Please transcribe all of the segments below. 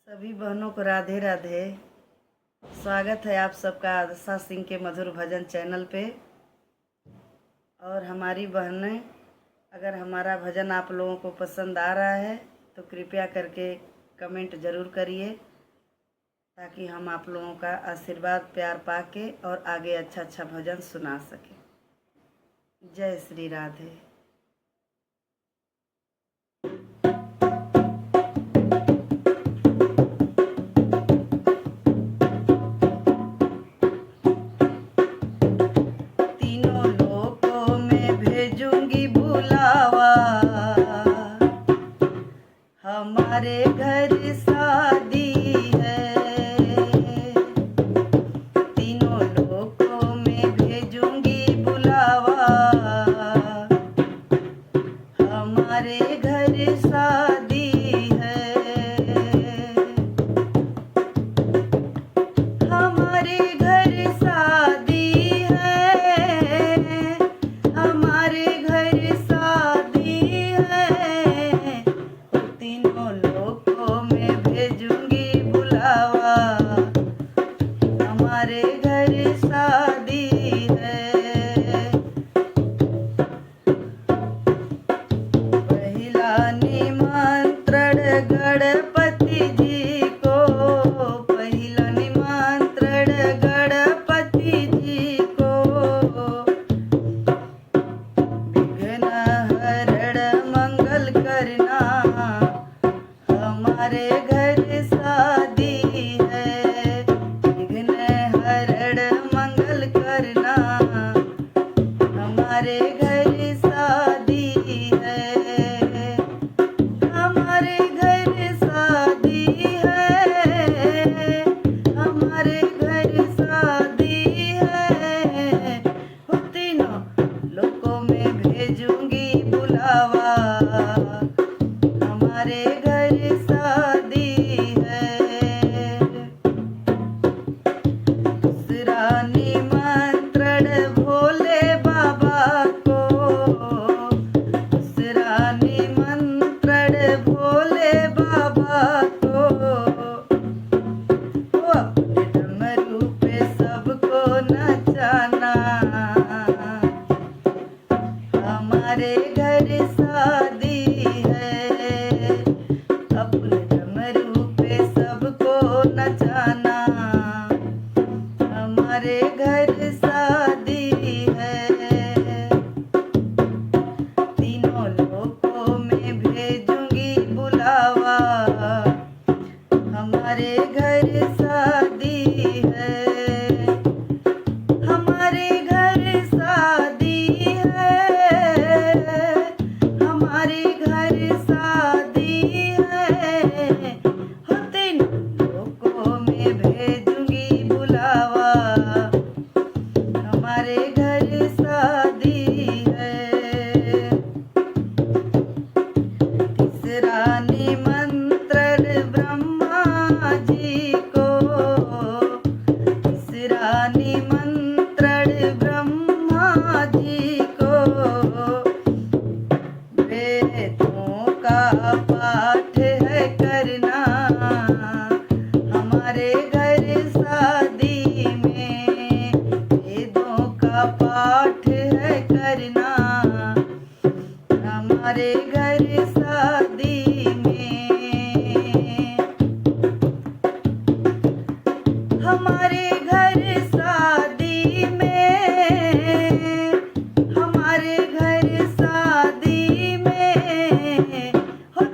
सभी बहनों को राधे राधे। स्वागत है आप सबका आशा सिंह के मधुर भजन चैनल पे। और हमारी बहनें, अगर हमारा भजन आप लोगों को पसंद आ रहा है तो कृपया करके कमेंट ज़रूर करिए, ताकि हम आप लोगों का आशीर्वाद प्यार पाके और आगे अच्छा अच्छा भजन सुना सकें। जय श्री राधे। तीनों लोकों में भेजूंगी बुलावा, हमारे घर शादी है। तीनों लोकों में भेजूंगी बुलावा, हमारे घर शादी है। हमारे घर शादी है, हमारे घर शादी है। तीनों लोकों में भेजूंगी बुलावा, हमारे घर शादी है। पहला निमंत्रण गणपति जी को, पहला निमंत्रण गणपति जी को। विघ्न हरण मंगल करना, हमारे घर शादी है। विघ्न हरण मंगल करना, हमारे घर शादी है। हमारे घर शादी है, हमारे घर शादी है। तीनों लोकों में भेजूंगी बुलावा, हमारे घर शादी है। दूसरा निमंत्रण भोले बाबा को, दूसरा निमंत्रण भोले बाबा को। वो अपने डमरू पे सबको नचाना, हमारे घर शादी है। अपने डमरू पे सबको नचाना, हमारे घर शादी है। तीनों लोकों में भेजूंगी बुलावा, हमारे घर शादी है। हमारे घर शादी है, हमारे घर शादी है। तीनों लोकों में भेजूंगी बुलावा, हमारे घर शादी है। तीसरा निमंत्रण ब्रह्मा जी को, तीसरा निमंत्रण ब्रह्मा जी को। वेदों का पाठ है करना, हमारे घर शादी में। वेदों का पाठ है करना, हमारे घर शादी में। हमारे घर शादी में, हमारे घर शादी में।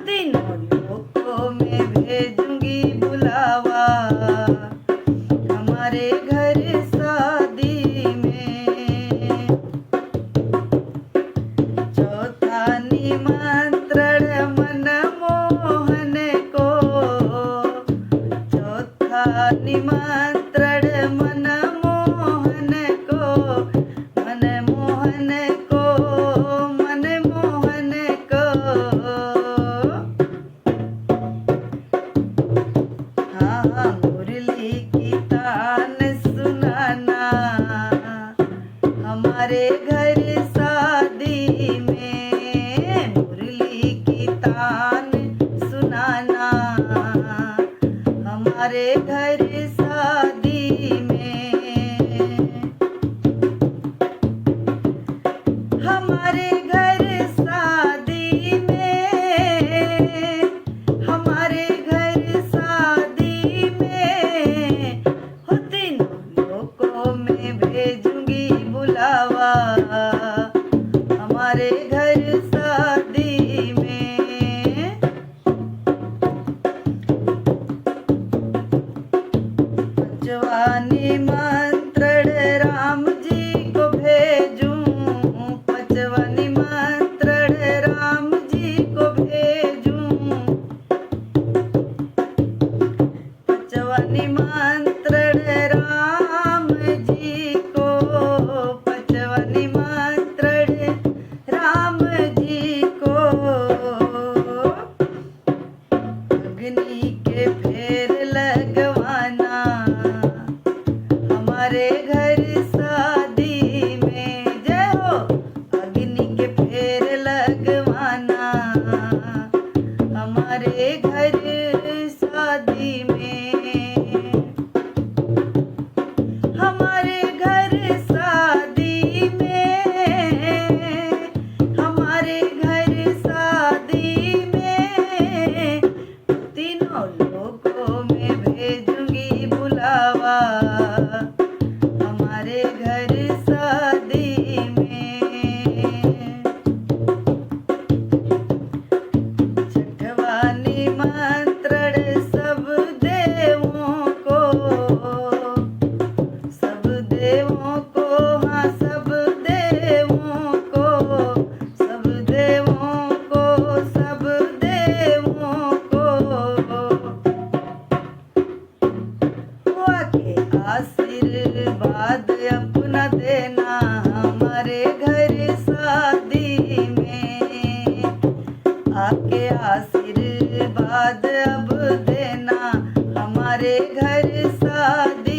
तीनों लोकों में भेजूंगी बुलावा, हमारे घर शादी में। चौथा निमंत्रण मनमोहन को, चौथा निमंत्रण मनमोहन को। मनमोहन को, मनमोहन को। हाँ, मुरली की तान सुनाना, हमारे घर शादी में। मुरली की तान सुनाना, हमारे घर शादी में, हमारे घर शादी में, हमारे घर शादी में हो तीनों लोगों में भेजूंगी बुलावा, हमारे घर शादी में। पांचवा निमंत्रण राम जी को भेजूं, पांचवा निमंत्रण राम जी को भेजूं, पांचवा निमंत्रण राम जी को, पांचवा निमंत्रण राम जी को। अग्नि के फेर लगवाना हमारे घर शादी में, जय हो। अग्नि के फेर लगवाना हमारे घर शादी में, हमारे घर शादी में, हमारे घर शादी में तीनों लोगों में भेजूंगी बुलावा, हमारे घर शादी में। छठवा निमंत्रण सब देवों को, सब देवों को, हाँ सब देवों को, सब देवों को, सब देवों को हुआ के आशीर्वाद अपना देना हमारे घर शादी में, आके आशीर्वाद अब देना हमारे घर शादी